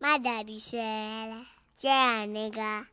My daddy said, yeah, nigga.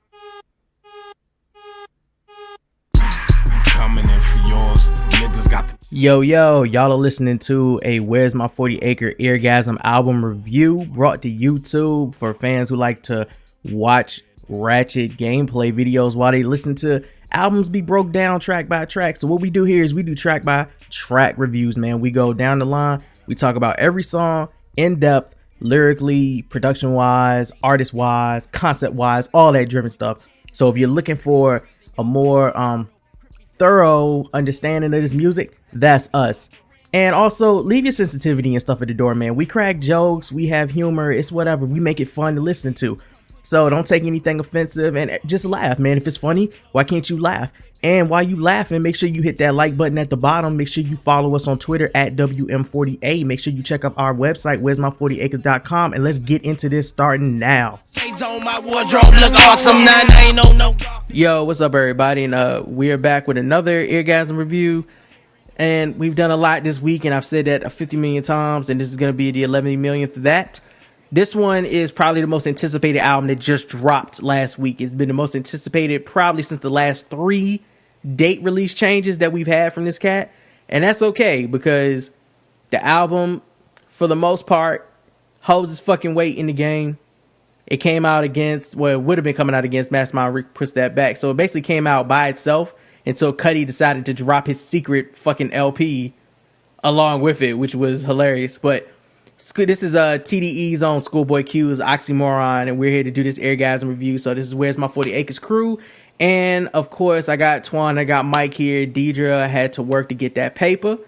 Coming in for yours. Niggas got the Yo, y'all are listening to a Where's My 40 Acre Eargasm album review brought to YouTube for fans who like to watch ratchet gameplay videos while they listen to albums be broke down track by track. So what we do here is we do track by track reviews, man. We go down the line, we talk about every song in depth, lyrically, production wise, artist wise, concept wise, all that driven stuff. So if you're looking for a more thorough understanding of this music, that's us. And also leave your sensitivity and stuff at the door, man. We crack jokes, we have humor, it's whatever, we make it fun to listen to. So don't take anything offensive and just laugh, man. If it's funny, why can't you laugh? And while you laughing, make sure you hit that like button at the bottom. Make sure you follow us on Twitter at WM40A. Make sure you check out our website, where'smy40acres.com, and let's get into this starting now. Yo, what's up, everybody? And we're back with another Eargasm review. And we've done a lot this week, and I've said that 50 million times, and this is going to be the 11 millionth of that. This one is probably the most anticipated album that just dropped last week. It's been the most anticipated probably since the last 3 date release changes that we've had from this cat. And that's okay, because the album, for the most part, holds its fucking weight in the game. It came out against, well, it would have been coming out against Mastermind. Rick pushed that back. So it basically came out by itself until Cudi decided to drop his secret fucking LP along with it, which was hilarious. But this is TDE's own Schoolboy Q's Oxymoron, and we're here to do this Eargasm review. So this is Where's My 40 Acres Crew. And of course, I got Twan, I got Mike here. Deidre had to work to get that paper.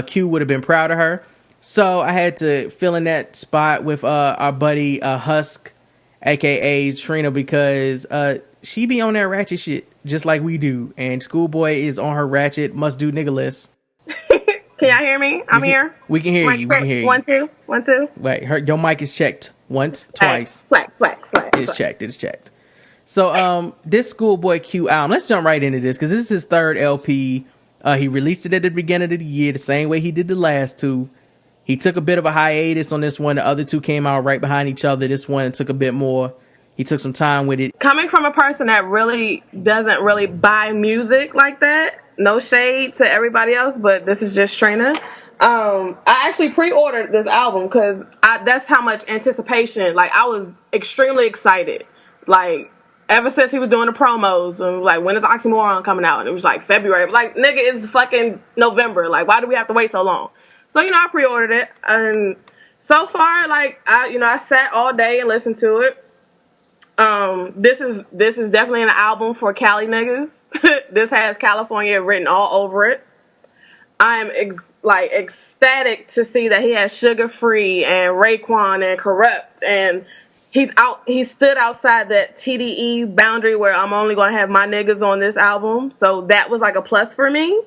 Q would have been proud of her. So I had to fill in that spot with our buddy Husk, aka Trina, because she be on that ratchet shit just like we do. And Schoolboy is on her ratchet must do nigga list. Can y'all hear me? I'm here. We can hear you. We can hear you. 1, 2, 1, 2. Wait, your mic is checked once, twice. Flex. It's checked. It's checked. So this Schoolboy Q album, let's jump right into this because this is his third LP. He released it at the beginning of the year, the same way he did the last two. He took a bit of a hiatus on this one. The other two came out right behind each other. This one took a bit more. He took some time with it. Coming from a person that really doesn't really buy music like that, no shade to everybody else, but this is just Trina. I actually pre-ordered this album because that's how much anticipation. Like, I was extremely excited. Like, ever since he was doing the promos, and like, when is Oxymoron coming out? And it was like February. Like, nigga, it's fucking November. Like, why do we have to wait so long? So, I pre-ordered it, and so far, like, I sat all day and listened to it. This is definitely an album for Cali niggas. This has California written all over it. I'm ecstatic to see that he has Sugar Free and Raekwon and Corrupt, and he stood outside that TDE boundary where I'm only gonna have my niggas on this album. So that was like a plus for me.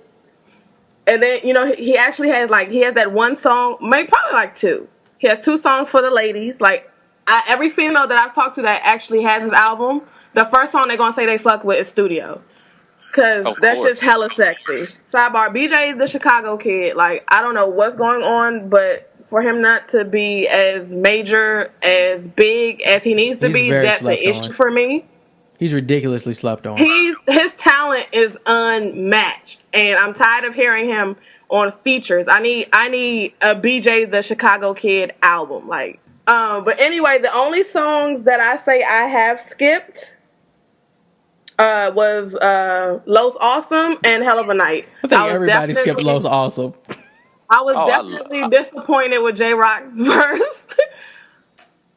And then he actually has he has that one song, maybe probably like 2. He has 2 songs for the ladies. Like, every female that I've talked to that actually has his album, the first song they're gonna say they fuck with is Studio. Cause that's just hella sexy. Sidebar, BJ is the Chicago kid. Like, I don't know what's going on, but for him not to be as major, as big as he needs to be, that's the issue for me. He's ridiculously slept on. His talent is unmatched, and I'm tired of hearing him on features. I need a BJ the Chicago Kid album. Like, but anyway, the only songs that I say I have skipped was Los Awesome and Hell of a Night. I think everybody skipped Los Awesome. I was definitely disappointed with J-Rock's verse.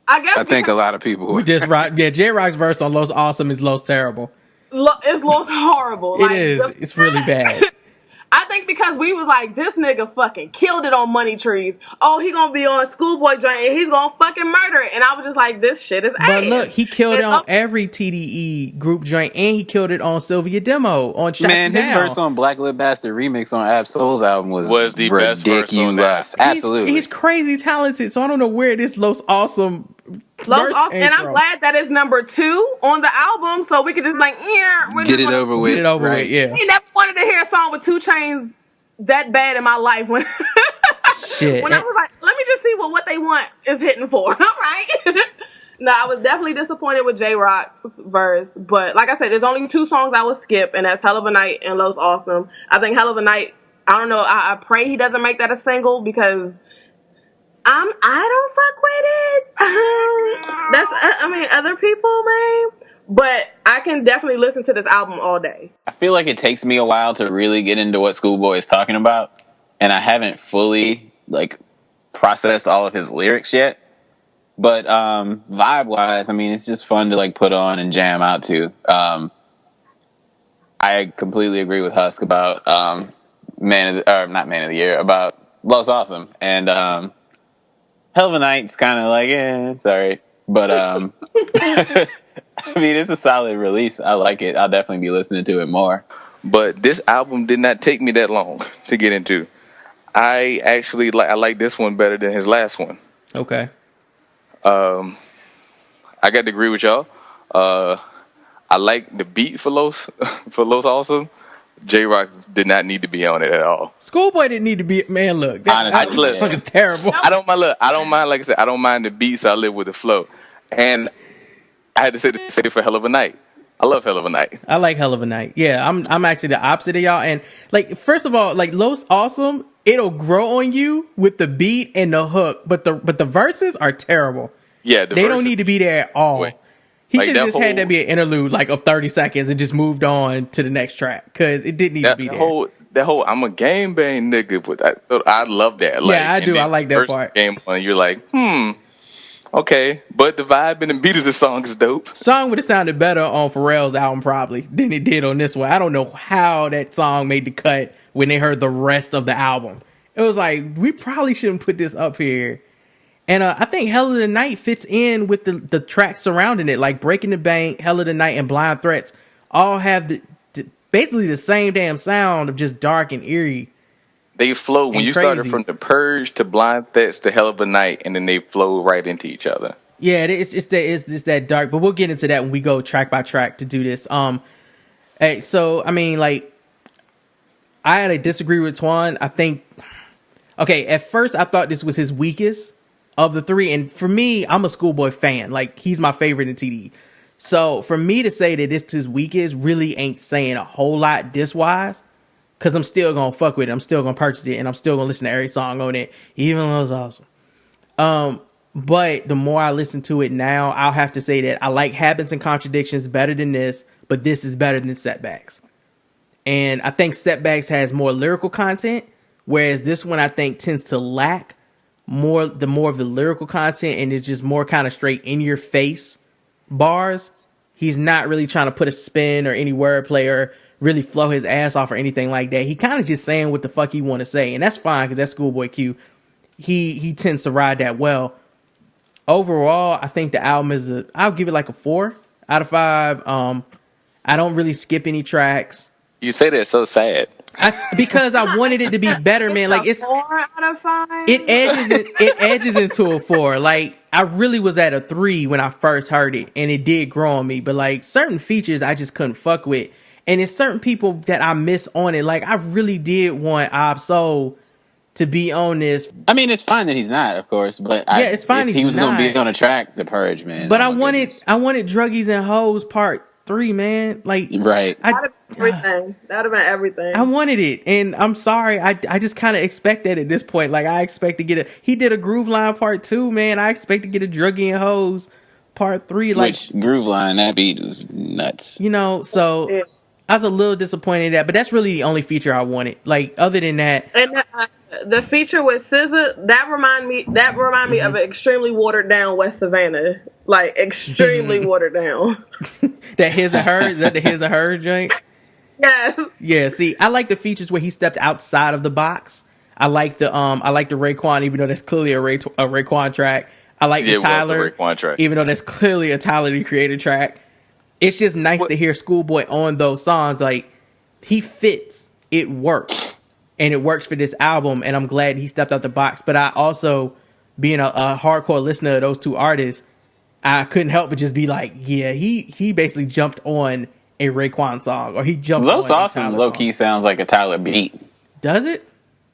I think a lot of people were. J-Rock's verse on Los Awesome is Los Terrible. It's Los Horrible. It is. It's really bad. I think because we was like, this nigga fucking killed it on Money Trees. Oh, he gonna be on Schoolboy joint and he's gonna fucking murder it. And I was just like, this shit is ass. But look, he killed it on every TDE group joint, and he killed it on Sylvia Demo on Shut Man, his verse on Black Lip Bastard remix on Ab Soul's album was the ridiculous. Best verse on that. Absolutely. He's crazy talented, so I don't know where this Los Awesome and I'm glad that it's number 2 on the album, so we could just get it over with. Yeah. I never wanted to hear a song with 2 Chainz that bad in my life when shit. When I was like, let me just see what they want is hitting for. All right. No, I was definitely disappointed with J Rock's verse, but like I said, there's only 2 songs I would skip, and that's Hell of a Night and Los Awesome. I think Hell of a Night, I don't know, I pray he doesn't make that a single because I don't fuck with it. I mean, other people may, but I can definitely listen to this album all day. I feel like it takes me a while to really get into what Schoolboy is talking about, and I haven't fully processed all of his lyrics yet. But vibe wise, I mean, it's just fun to put on and jam out to. I completely agree with Husk about not Man of the Year, about Los Awesome, and Hell of a Night's kind of sorry, but I mean, it's a solid release. I like it. I'll definitely be listening to it more. But this album did not take me that long to get into. I actually I like this one better than his last one. Okay. I got to agree with y'all. I like the beat for Los Awesome. J-Rock did not need to be on it at all. Schoolboy didn't need to be. Man, look, that song is terrible. I don't mind. Like I said, I don't mind the beats. I live with the flow. And I had to say it for Hell of a Night. I love Hell of a Night. I like Hell of a Night. Yeah, I'm actually the opposite of y'all. And first of all, Los Awesome, it'll grow on you with the beat and the hook, but the verses are terrible. Yeah, they don't need to be there at all. Wait. He should have just had that be an interlude of 30 seconds and just moved on to the next track because it didn't need to be there. That whole I'm a game bang nigga, but I love that. Yeah, I do. I like that part. Game on, you're okay, but the vibe and the beat of the song is dope. Song would have sounded better on Pharrell's album probably than it did on this one. I don't know how that song made the cut when they heard the rest of the album. It was we probably shouldn't put this up here. And I think Hell of the Night fits in with the tracks surrounding it, like Breaking the Bank, Hell of the Night, and Blind Threats. All have basically the same damn sound of just dark and eerie. They flow when you started from The Purge to Blind Threats to Hell of a Night, and then they flow right into each other. Yeah, it's that dark, but we'll get into that when we go track by track to do this. So I mean, I had to disagree with Twan. I think, at first I thought this was his weakest of the 3, and for me, I'm a Schoolboy fan. He's my favorite in TDE. So for me to say that this is his weakest really ain't saying a whole lot diss-wise, because I'm still gonna fuck with it. I'm still gonna purchase it, and I'm still gonna listen to every song on it, even though it's awesome. But the more I listen to it now, I'll have to say that I like Habits and Contradictions better than this, but this is better than Setbacks. And I think Setbacks has more lyrical content, whereas this one I think tends to lack more of the lyrical content, and it's just more kind of straight in your face bars. He's not really trying to put a spin or any wordplay or really flow his ass off or anything like that. He kind of just saying what the fuck he want to say, and that's fine because that's Schoolboy Q. He tends to ride that well. Overall, I think the album I'll give it a 4 out of 5. I don't really skip any tracks. You say that so sad. Because I wanted it to be better, man. It's 4 out of 5. It edges into a 4. I really was at a 3 when I first heard it, and it did grow on me. But certain features I just couldn't fuck with, and it's certain people that I miss on it. I really did want Ab-Soul to be on this. I mean, it's fine that he's not, of course, but it's fine if he was going to be on a track, The Purge, man. But I wanted Druggies and Hoes Part 3, man. Right. That would have been everything. I wanted it, and I'm sorry. I just kind of expect that at this point. I expect to get he did a Groove Line Part 2, man. I expect to get a Druggy and Hoes Part 3. Which Groove Line, that beat was nuts. So Yeah. I was a little disappointed in that, but that's really the only feature I wanted. Other than that, and the feature with SZA that remind me of an extremely watered down West Savannah, extremely watered down. that His and Hers, is that the His and Hers joint? Yes. Yeah. See, I like the features where he stepped outside of the box. I like the Raekwon, even though that's clearly a Raekwon track. I like the Tyler, Raekwon track, even though that's clearly a Tyler the Creator track. It's just nice to hear Schoolboy on those songs. He fits. It works. And it works for this album. And I'm glad he stepped out the box. But I also, being a hardcore listener of those 2 artists, I couldn't help but just be he basically jumped on a Raekwon song. Or he jumped on a Tyler Los Awesome low-key sounds like a Tyler beat. Does it?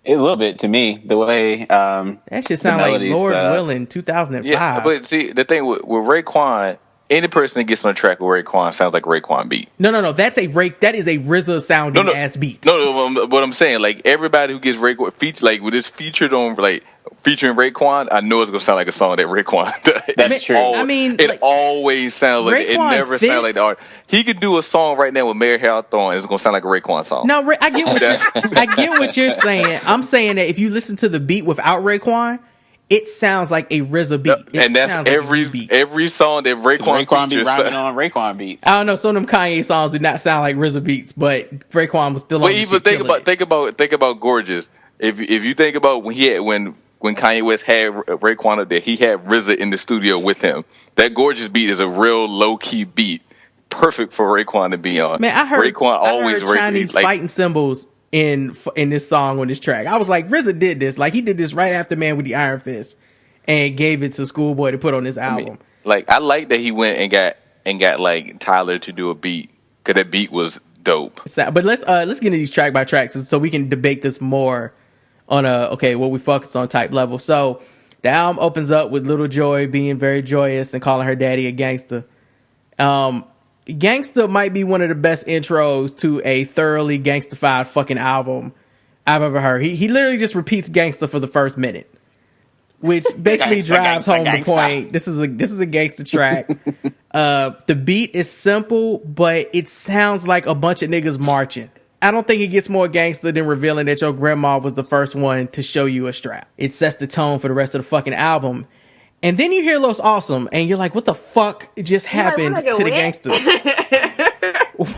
A little bit to me, the way That shit sound like melodies Lord set up. Willing 2005. Yeah, but see, the thing with Raekwon, any person that gets on a track with Raekwon sounds like Raekwon beat. No. That is a RZA sounding ass beat. No, what I'm saying, like everybody who gets Raekwon like with this featured on like featuring Raekwon, I know it's gonna sound like a song that Raekwon does. That's true. I mean, it like, always sounds like it Raekwon never sounds like the art. He could do a song right now with Mary Hawthorne, it's gonna sound like a Raekwon song. No, I get what you're saying. I'm saying that if you listen to the beat without Raekwon, it sounds like a RZA beat. And that's every song that Raekwon Be features. rhyming on Raekwon beat. I don't know. Some of them Kanye songs do not sound like RZA beats, but Raekwon was still on. But even think about Gorgeous. If you think about when Kanye West had Raekwon up there, he had RZA in the studio with him. That Gorgeous beat is a real low key beat, perfect for Raekwon to be on. Man, I heard always Chinese fighting symbols in this song on this track. I was like, RZA did this. Like he did this right after Man with the Iron Fist, and gave it to Schoolboy to put on this album. I like that he went and got like Tyler to do a beat because that beat was dope. But let's get into these track by track so we can debate this more on what we focus on type level. So the album opens up with Little Joy being very joyous and calling her daddy a gangster. Gangsta might be one of the best intros to a thoroughly gangstified fucking album I've ever heard. He literally just repeats gangsta for the first minute, which basically drives home the point. This is a gangsta track. The beat is simple, but it sounds like a bunch of niggas marching. I don't think it gets more gangster than revealing that your grandma was the first one to show you a strap. It sets the tone for the rest of the fucking album. And then you hear Los Awesome, and you're like, what the fuck just happened to the gangsters?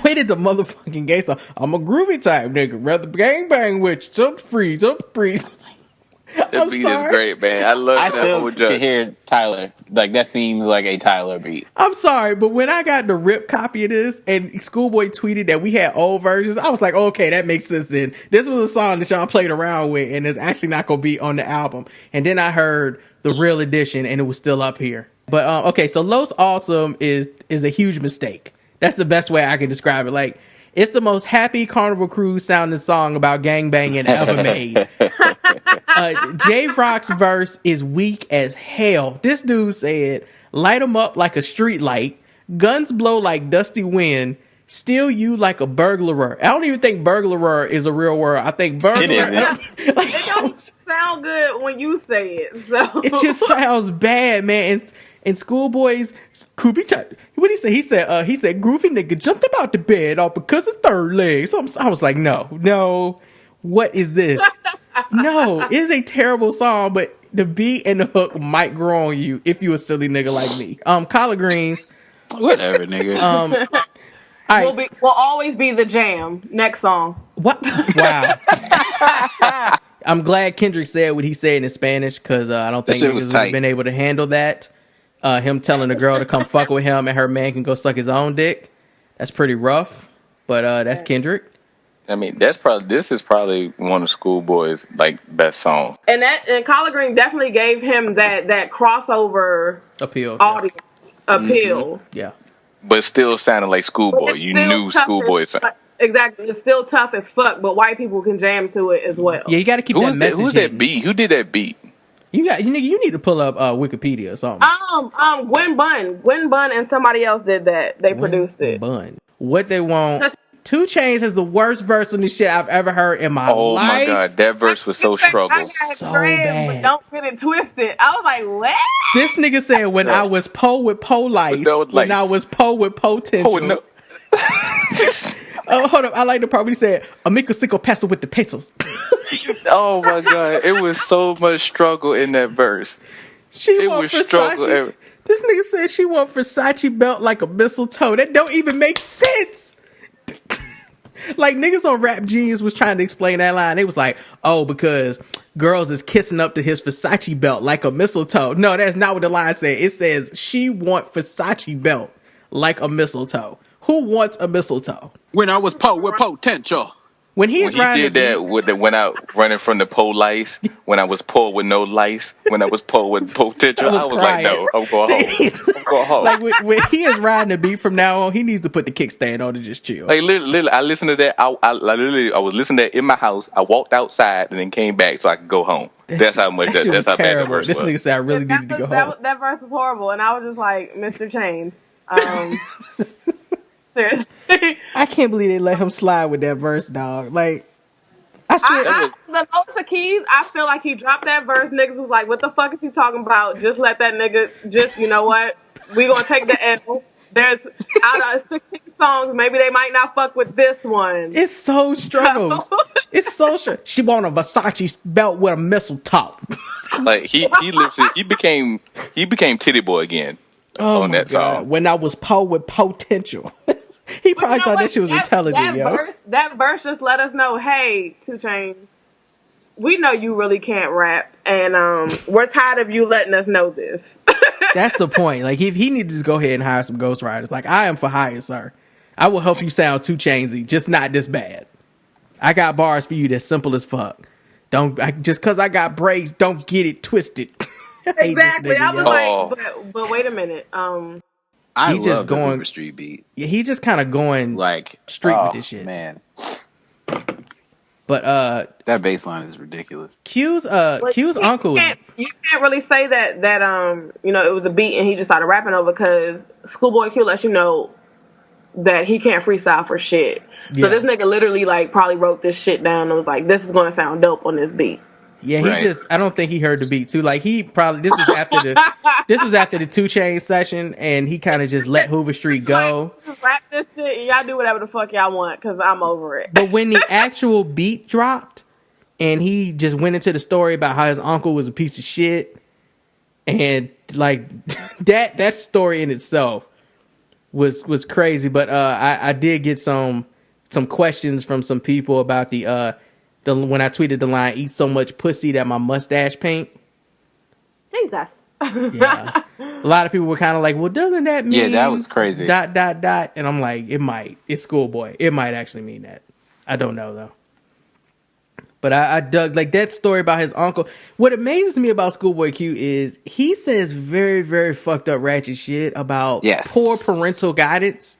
Where did the motherfucking gangster? I'm a groovy type nigga. Rather gang bang with you. Jump free. That beat is great, man. I love that whole still can hear Tyler. Like, that seems like a Tyler beat. I'm sorry, but when I got the rip copy of this and Schoolboy tweeted that we had old versions, I was like, okay, that makes sense then. This was a song that y'all played around with and it's actually not going to be on the album. And then I heard the real edition and it was still up here. But, okay, so Los Awesome is a huge mistake. That's the best way I can describe it. Like, it's the most happy Carnival Cruise sounding song about gangbanging ever made. J-Rock's verse is weak as hell. This dude said, light 'em up like a street light, guns blow like dusty wind, steal you like a burglarer. I don't even think burglarer is a real word. I think burglar. It is, yeah. It don't sound good when you say it. So it just sounds bad, man. And Schoolboy's what he say? He said, groovy nigga jumped up out the bed all because his third leg. So I was like, no, what is this? No, it's a terrible song, but the beat and the hook might grow on you if you a silly nigga like me. Collard greens. Whatever, nigga. All right. will always be the jam. Next song. What? Wow. I'm glad Kendrick said what he said in Spanish because I don't think niggas would have been able to handle that. Him telling a girl to come fuck with him and her man can go suck his own dick. That's pretty rough, but that's Kendrick. I mean, this is probably one of Schoolboy's like best songs. And Collard Green definitely gave him that crossover appeal. Audience appeal. Mm-hmm. Yeah. But still sounded like Schoolboy. You knew Schoolboy sound. Exactly. It's still tough as fuck, but white people can jam to it as well. Yeah, you got to keep that message. Who's that beat? Who did that beat? You need to pull up Wikipedia or something. Gwen Bunn and somebody else did that. They produced it. Bunn. What they want. 2 Chainz has the worst verse on this shit I've ever heard in my life. Oh my god, that verse was so struggle. So bad. But don't get it twisted. I was like, what? This nigga said when I was po with po lice, when I was po with potential. Oh, no. Oh, hold up. I like the part when he said, Amico Sico Paso with the pesos. Oh my god, it was so much struggle in that verse. It was struggle. This nigga said she want Versace belt like a mistletoe. That don't even make sense. Like niggas on Rap Genius was trying to explain that line. They was like, oh, because girls is kissing up to his Versace belt like a mistletoe. No, that's not what the line said. It says she want Versace belt like a mistletoe. Who wants a mistletoe? When I was po with potential. When When he's he riding did the that with the, when I running from the police, when I was poor with no lice, when I was poor with potential, I was like, crying. no, I'm going home. I'm going home. Like when he is riding the beat from now on, he needs to put the kickstand on to just chill. Like literally, I listened to that. I was listening to that in my house. I walked outside and then came back so I could go home. That's how much. Shit That's was how bad the terrible. verse This was. nigga said I really needed to go home. That verse was horrible, and I was just like, Mr. Chains. Seriously. I can't believe they let him slide with that verse, dog. Like, I swear. The Notes Keys, I feel like he dropped that verse. Niggas was like, what the fuck is he talking about? Just let that nigga, you know what? We gonna take the L. There's out of 16 songs, maybe they might not fuck with this one. It's so struggles. It's so struggle. She want a Versace belt with a missile top. Like he became Titty Boy again on that song. When I was poor with potential. He probably thought that shit was intelligent, yo. That verse just let us know, hey, 2 Chainz, we know you really can't rap, and we're tired of you letting us know this. That's the point. Like, if he needs to just go ahead and hire some ghostwriters. Like, I am for hire, sir. I will help you sound 2 Chainsy, just not this bad. I got bars for you that's simple as fuck. Just because I got braids, don't get it twisted. Exactly. I was Oh. like, but wait a minute. I He love just the going- Hoover Street beat. Yeah, he just kind of going Like street with this shit. Man, But that bass line is ridiculous. Q's you uncle. can't really say that it was a beat and he just started rapping over, because Schoolboy Q lets you know that he can't freestyle for shit. Yeah. So this nigga literally like probably wrote this shit down and was like, this is gonna sound dope on this beat. Yeah, he Right. I don't think he heard the beat too. Like, he probably, this was after the 2 Chainz session, and he kind of just let Hoover Street go. Like, just rap this shit and y'all do whatever the fuck y'all want, because I'm over it. But when the actual beat dropped, and he just went into the story about how his uncle was a piece of shit, and like that story in itself was crazy. But I did get some questions from some people about the when I tweeted the line, "Eat so much pussy that my mustache paint." Jesus. Yeah, a lot of people were kind of like, "Well, doesn't that mean?" Yeah, that was crazy. ... And I'm like, it might. It's Schoolboy. It might actually mean that. I don't know though. But I dug like that story about his uncle. What amazes me about Schoolboy Q is he says very, very fucked up ratchet shit about poor parental guidance.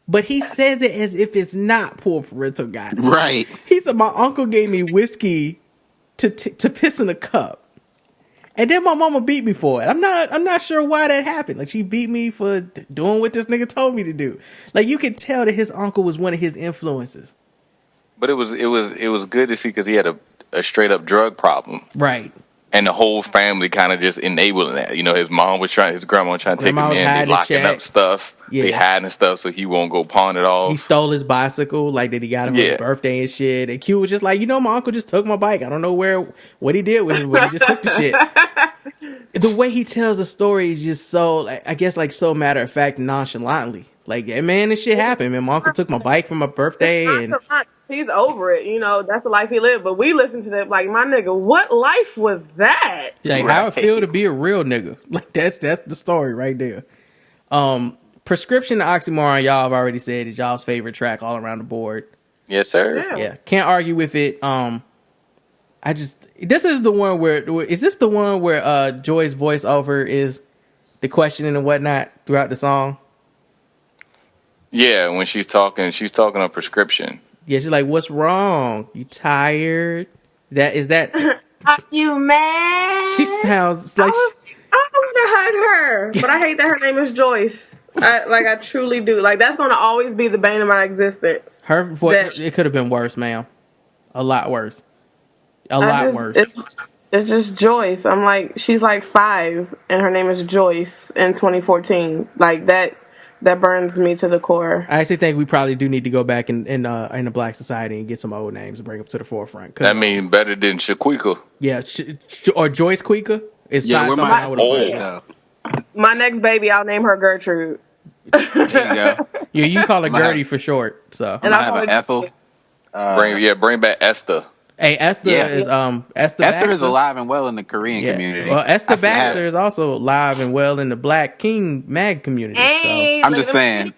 But he says it as if it's not poor parental guidance. Right. He said, my uncle gave me whiskey to piss in a cup. And then my mama beat me for it. I'm not sure why that happened. Like, she beat me for doing what this nigga told me to do. Like, you could tell that his uncle was one of his influences. But it was good to see, because he had a straight up drug problem. Right. And the whole family kind of just enabling that. You know, his grandma was trying to take him in. They locking up stuff. Yeah. They hiding stuff so he won't go pawn it off. He stole his bicycle, like, that he got him for his birthday and shit. And Q was just like, my uncle just took my bike. I don't know what he did with it, but he just took the shit. The way he tells the story is just so, like, I guess, like, so matter of fact and nonchalantly. Like, yeah, man, this shit happened, man. My uncle took my bike for my birthday, and he's over it. That's the life he lived. But we listen to that like, my nigga, what life was that? Like, how it feel to be a real nigga. Like, that's the story right there. Prescription to Oxymoron, y'all have already said, is y'all's favorite track all around the board. Yes, sir. Yeah. Can't argue with it. This is the one where, is this the one where Joy's voiceover is the questioning and whatnot throughout the song? Yeah, when she's talking on prescription. Yeah, she's like, "What's wrong? You tired?" Is that? Are you mad? She sounds like I want to hug her, but I hate that her name is Joyce. I truly do. Like, that's gonna always be the bane of my existence. Her voice. It could have been worse, ma'am. A lot worse. A lot worse. It's just Joyce. I'm like, she's like 5, and her name is Joyce in 2014. Like that. That burns me to the core. I actually think we probably do need to go back in a black society and get some old names and bring them to the forefront. I mean, better than Shaquika. Yeah, or Joyce Quika. It's yeah, we're my old. My next baby, I'll name her Gertrude. There you go. Yeah, you call her Gertie for short. So and I have an Ethel. Bring back Esther. Hey, Esther is Esther is alive and well in the Korean community. Well, Esther Baxter is also alive and well in the Black King Mag community. Hey, so I'm just saying.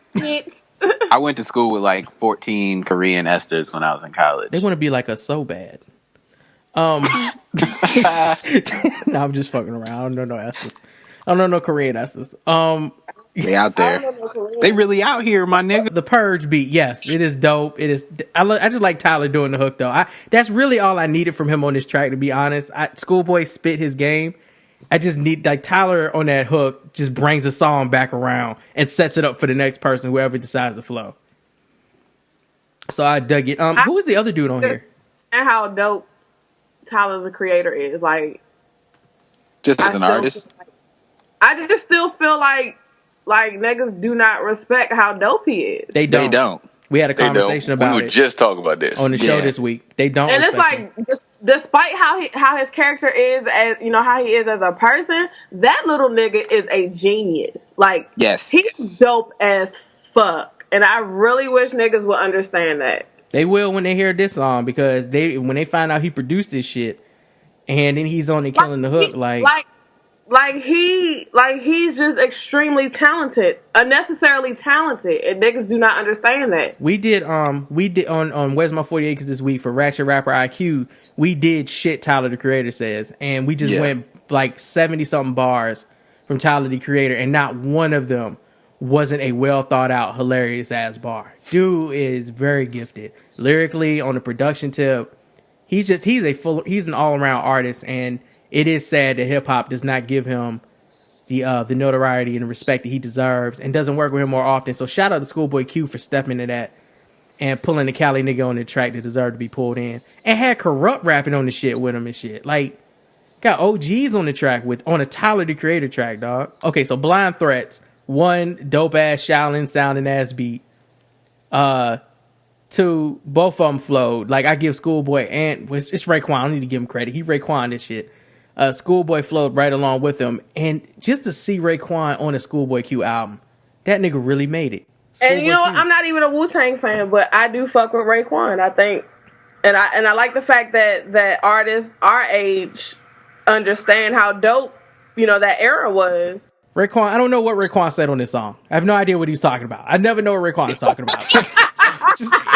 I went to school with like 14 Korean esters when I was in college. They want to be like us so bad. No, I'm just fucking around. I don't know no Estes. I don't know no Korean Estes. They out there. They really out here, my nigga. The Purge beat, yes, it is dope. It is. I just like Tyler doing the hook though. That's really all I needed from him on this track, to be honest. Schoolboy spit his game. I just need like Tyler on that hook just brings the song back around and sets it up for the next person, whoever decides to flow. So I dug it. Who was the other dude on here? And how dope Tyler the Creator is, like, just as an artist. I just still feel like niggas do not respect how dope he is. They don't. We had a conversation about it. We were just talking about this on the show this week. They don't. And it's like, despite how his character is, as you know, how he is as a person, that little nigga is a genius. Like, yes, he's dope as fuck. And I really wish niggas would understand that. They will when they hear this song, because when they find out he produced this shit, and then he's on the killing the hook, he's just extremely talented, unnecessarily talented, and niggas do not understand that. We did on Where's My 40 Acres this week for Ratchet Rapper IQ. We did shit Tyler the Creator says, and we just went like 70 something bars from Tyler the Creator, and not one of them wasn't a well thought out, hilarious ass bar. Dude is very gifted lyrically, on the production tip. He's an all around artist, and it is sad that hip hop does not give him the notoriety and the respect that he deserves, and doesn't work with him more often. So shout out to Schoolboy Q for stepping into that and pulling the Cali nigga on the track that deserved to be pulled in, and had Corrupt rapping on the shit with him and shit. Like, got OGs on the track on a Tyler the Creator track, dog. Okay, so Blind Threats, one dope ass Shaolin sounding ass beat. Two, both of them flowed. Like, I give Schoolboy and it's Raekwon. I don't need to give him credit. He Raekwon this shit. Schoolboy flowed right along with him, and just to see Raekwon on a Schoolboy Q album, that nigga really made it. And you know what? I'm not even a Wu-Tang fan, but I do fuck with Raekwon. I think, and I like the fact that artists our age understand how dope, you know, that era was. Raekwon, I don't know what Raekwon said on this song. I have no idea what he was talking about. I never know what Raekwon is talking about.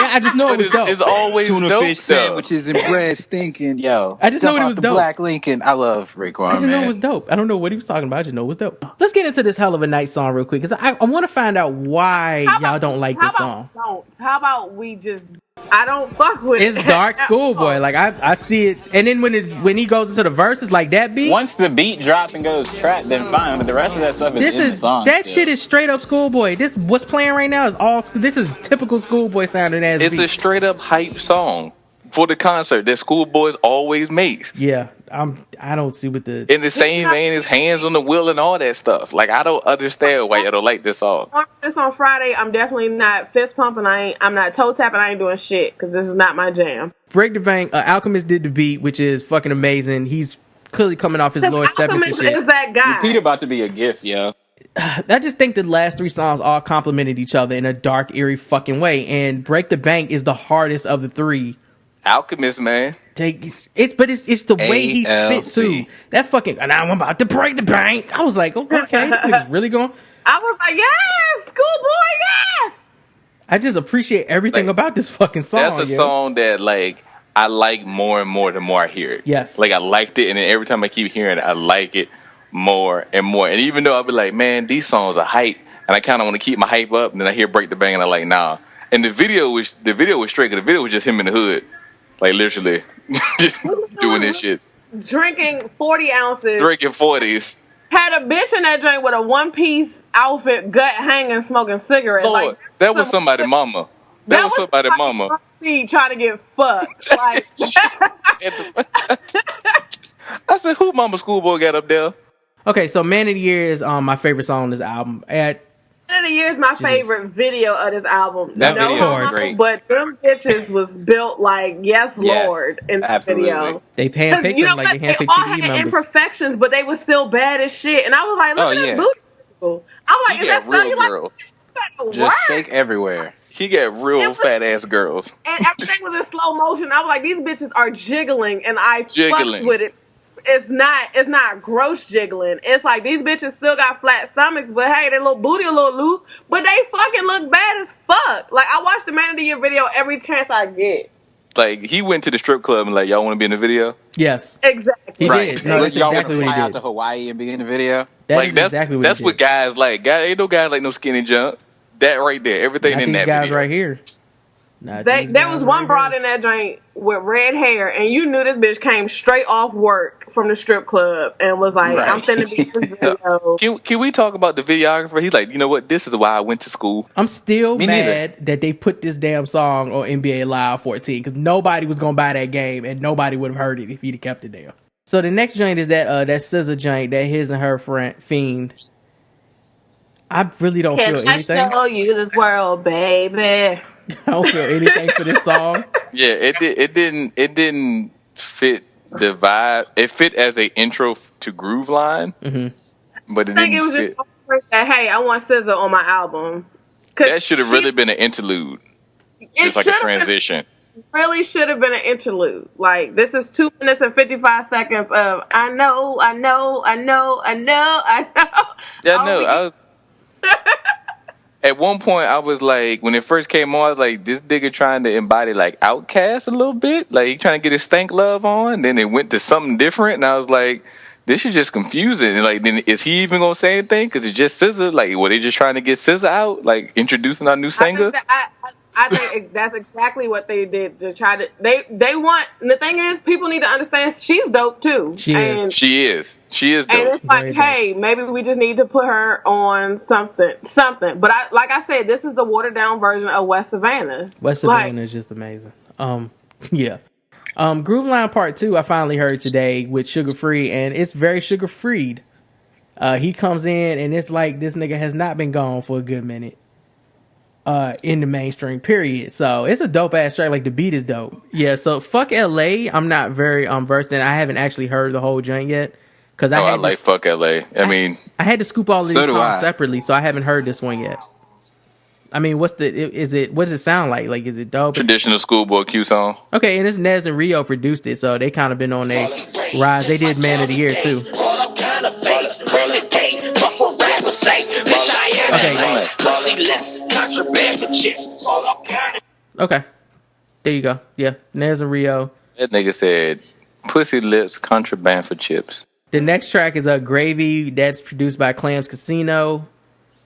I just know it was dope. It's always tuna dope, fish though. Sandwiches and bread stinking, yo. I just know it was dope. Black Lincoln. I love Raekwon. I just know it was dope. I don't know what he was talking about. I just know it was dope. Let's get into this Hell of a Night song real quick, because I want to find out why y'all don't like this song. How about we just? I don't fuck with it. It's dark Schoolboy. Like, I see it, and then when he goes into the verses, like that beat. Once the beat drops and goes trap, then fine. But the rest of that stuff is in the song. That shit is straight up Schoolboy. This what's playing right now is all. This is typical Schoolboy sounding as. It's a straight up hype song for the concert that Schoolboys always makes. Yeah, I don't see what the in the same vein as Hands on the Wheel and all that stuff. Like, I don't understand why you don't like this song. This on Friday, I'm definitely not fist pumping. I'm not toe tapping. I ain't doing shit because this is not my jam. Break the Bank. Alchemist did the beat, which is fucking amazing. He's clearly coming off his Lord Stepping shit. Is that guy? Repeat about to be a gift, yo. I just think the last three songs all complemented each other in a dark, eerie fucking way, and Break the Bank is the hardest of the three. Alchemist, man. It's the way he spit too. That fucking, and I'm about to break the bank. I was like, okay, this nigga's really going. I was like, yes, Schoolboy, yes. I just appreciate everything about this fucking song. That's a song that, like, I like more and more the more I hear it. Yes. Like, I liked it, and then every time I keep hearing it, I like it more and more. And even though I'll be like, man, these songs are hype, and I kind of want to keep my hype up, and then I hear Break the Bank, and I'm like, nah. And the video was straight, because the video was just him in the hood. Like, literally, just doing this shit. Drinking 40 ounces. Drinking 40s. Had a bitch in that joint with a one-piece outfit, gut hanging, smoking cigarettes. Lord, like, that was somebody's mama. That was somebody's mama. Trying to get fucked. Like, I said, who Mama Schoolboy got up there? Okay, so Man of the Year is my favorite song on this album. Man of the Year is my favorite video of this album. That video is great. But them bitches was built like, yes, Lord, in the video. They handpicked them like they handpicked they all TV had members. Imperfections, but they were still bad as shit. And I was like, look at this booty. I'm like, he is that got real stuff you girls. like? Just shake everywhere. He got real fat ass girls. And everything was in slow motion. I was like, these bitches are jiggling, and I fucked with it it's not gross jiggling. It's like these bitches still got flat stomachs, but hey, their little booty a little loose, but they fucking look bad as fuck. Like, I watch the Man of the Year video every chance I get. Like, he went to the strip club and like, y'all want to be in the video? Yes. Exactly. He Right. did. No, that's Y'all exactly want what to he fly out did. to Hawaii and be in the video? That Like, is that's exactly what that's he what did. guys like. Guys, ain't no guys like no skinny junk. That right there, everything Not in these that guys video. right here. Not There these was guys one right broad here. in that joint with red hair, and you knew this bitch came straight off work from the strip club and was like, Right. I'm finna be in this video. Can we talk about the videographer? He's like, you know what? This is why I went to school. I'm still Me mad that they put this damn song on NBA Live 14 because nobody was gonna buy that game and nobody would have heard it if he'd have kept it there. So the next joint is that SZA joint that his and her friend Fiend. I really don't feel Can I anything. show you this world, baby? I don't feel anything for this song. Yeah, it didn't fit the vibe. It fit as a intro to Groove Line, but it I think it didn't was fit. just that, hey, I want SZA on my album. 'Cause That should have really been an interlude, just like a transition. Really should have been an interlude. Like, this is 2 minutes and 55 seconds of I know. Yeah, no, I was. At one point, I was like, when it first came on, I was like, this nigga trying to embody like Outkast a little bit, like he trying to get his stank love on. Then it went to something different, and I was like, this is just confusing. And like, then is he even gonna say anything? Because it's just SZA. Like, were they just trying to get SZA out, like introducing our new singer? I think that's exactly what they did to try to. They want. The thing is, people need to understand she's dope too. She is. And, She is and dope. it's like, Very hey, maybe we just need to put her on something. But like I said, this is the watered down version of West Savannah. West Savannah is just amazing. Yeah. Groove Line Part 2 I finally heard today with Sugar Free, and it's very sugar freed. He comes in and it's like this nigga has not been gone for a good minute. In the mainstream period. So it's a dope ass track, like the beat is dope. Yeah, so fuck LA. I'm not very versed in. I haven't actually heard the whole joint yet. Cause I like fuck LA. I mean, I had to scoop all of these So do songs I. separately, so I haven't heard this one yet. I mean, what does it sound like? Like, is it dope? traditional Schoolboy Q song. Okay, and it's Nez and Rio produced it, so they kind of been on their rise. They did Man of the Year too. Okay, there you go. Yeah, Nez and Rio. That nigga said, "Pussy lips, contraband for chips." The next track is Gravy. That's produced by Clams Casino.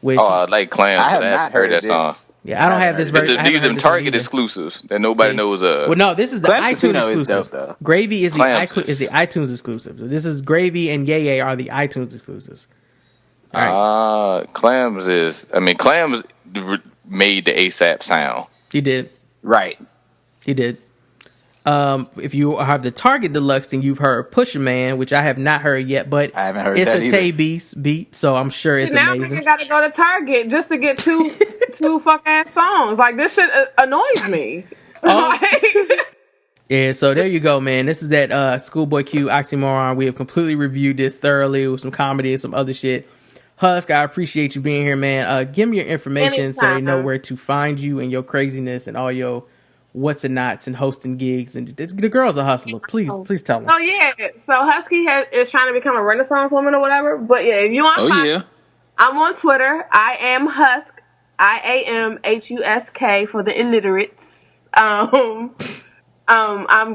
Which, Oh, I like Clams. I have but I not haven't heard that this. song. yeah, I don't have this version. These are Target exclusives that nobody knows of. Well, no, this is the Clams iTunes Casino is exclusive. dope, though. Gravy is Clams is the iTunes exclusive. So this is Gravy and Yay Yay are the iTunes exclusives. All right, Clams made the ASAP sound. he did. Right. He did. If you have the Target Deluxe, then you've heard Pusha Man, which I have not heard yet, but I haven't heard it's that a either. Tay beat, so I'm sure it's Now amazing. nigga gotta go to Target just to get two fuck ass songs. Like, this shit annoys me. Like, Yeah, so there you go, man. This is that Schoolboy Q Oxymoron. We have completely reviewed this thoroughly with some comedy and some other shit. Husk, I appreciate you being here, man. Give me your information so they know Anytime. where to find you and your craziness and all your what's and nots and hosting gigs. And the girl's a hustler. Please tell them. oh yeah, so Husky is trying to become a Renaissance woman or whatever. But yeah, if you want to Oh, find yeah. I'm on Twitter. I am Husk. IAMHUSK for the illiterates. I'm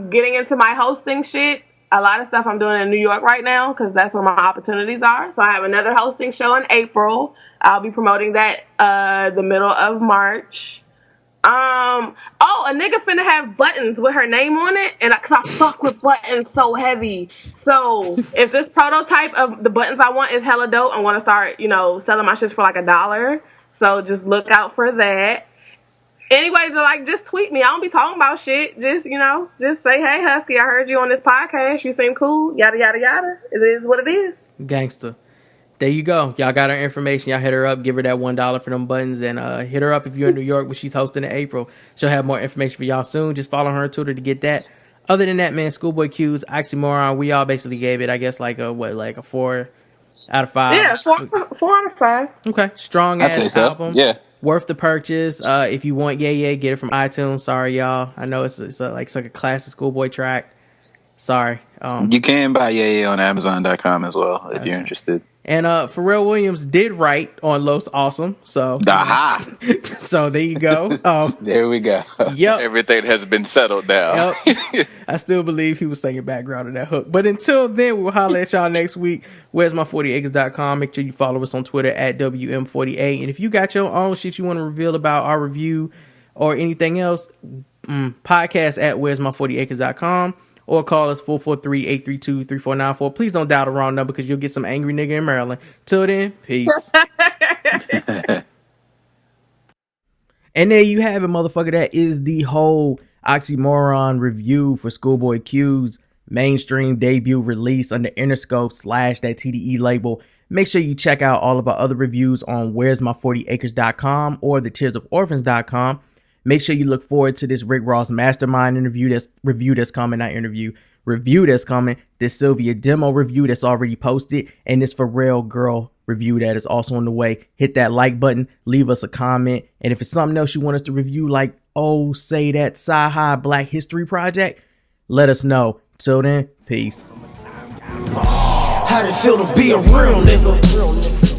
getting into my hosting shit. A lot of stuff I'm doing in New York right now because that's where my opportunities are. So I have another hosting show in April. I'll be promoting that the middle of March. A nigga finna have buttons with her name on it, and cause I fuck with buttons so heavy. So if this prototype of the buttons I want is hella dope, I want to start, selling my shit for like $1. So just look out for that. Anyway, just tweet me. I don't be talking about shit. Just say, hey, Husky, I heard you on this podcast. You seem cool. Yada, yada, yada. It is what it is. Gangster. There you go. Y'all got her information. Y'all hit her up. Give her that $1 for them buttons. And hit her up if you're in New York, but she's hosting in April. She'll have more information for y'all soon. Just follow her on Twitter to get that. Other than that, man, Schoolboy Q's Oxymoron. We all basically gave it, I guess, like a 4 out of 5. Yeah, 4 out of 5. Okay. Strong I'd say ass so. album. Yeah. Worth the purchase. If you want Yay Yay, get it from iTunes. Sorry, y'all. I know it's like a classic Schoolboy track. Sorry. You can buy Yay on Amazon.com as well if you're interested. And Pharrell Williams did write on Los Awesome, so Aha! so there you go. There we go. Yep. Everything has been settled now. Yep. I still believe he was singing background in that hook. But until then, we'll holler at y'all next week. Where's my 40acres.com. Make sure you follow us on Twitter at WM40A. And if you got your own shit you want to reveal about our review or anything else, podcast at where's my 40acres.com. Or call us 443-832-3494. Please don't dial the wrong number because you'll get some angry nigga in Maryland. Till then, peace. And there you have it, motherfucker. That is the whole Oxymoron review for Schoolboy Q's mainstream debut release under Interscope / that TDE label. Make sure you check out all of our other reviews on where'smy40acres.com or thetearsoforphans.com. Make sure you look forward to this Rick Ross Mastermind review that's coming, review that's coming, this Sylvia demo review that's already posted, and this Pharrell Girl review that is also on the way. Hit that like button, leave us a comment, and if it's something else you want us to review, like, say that Sci-Hi Black History Project, let us know. Till then, peace. How'd it feel to be a real nigga?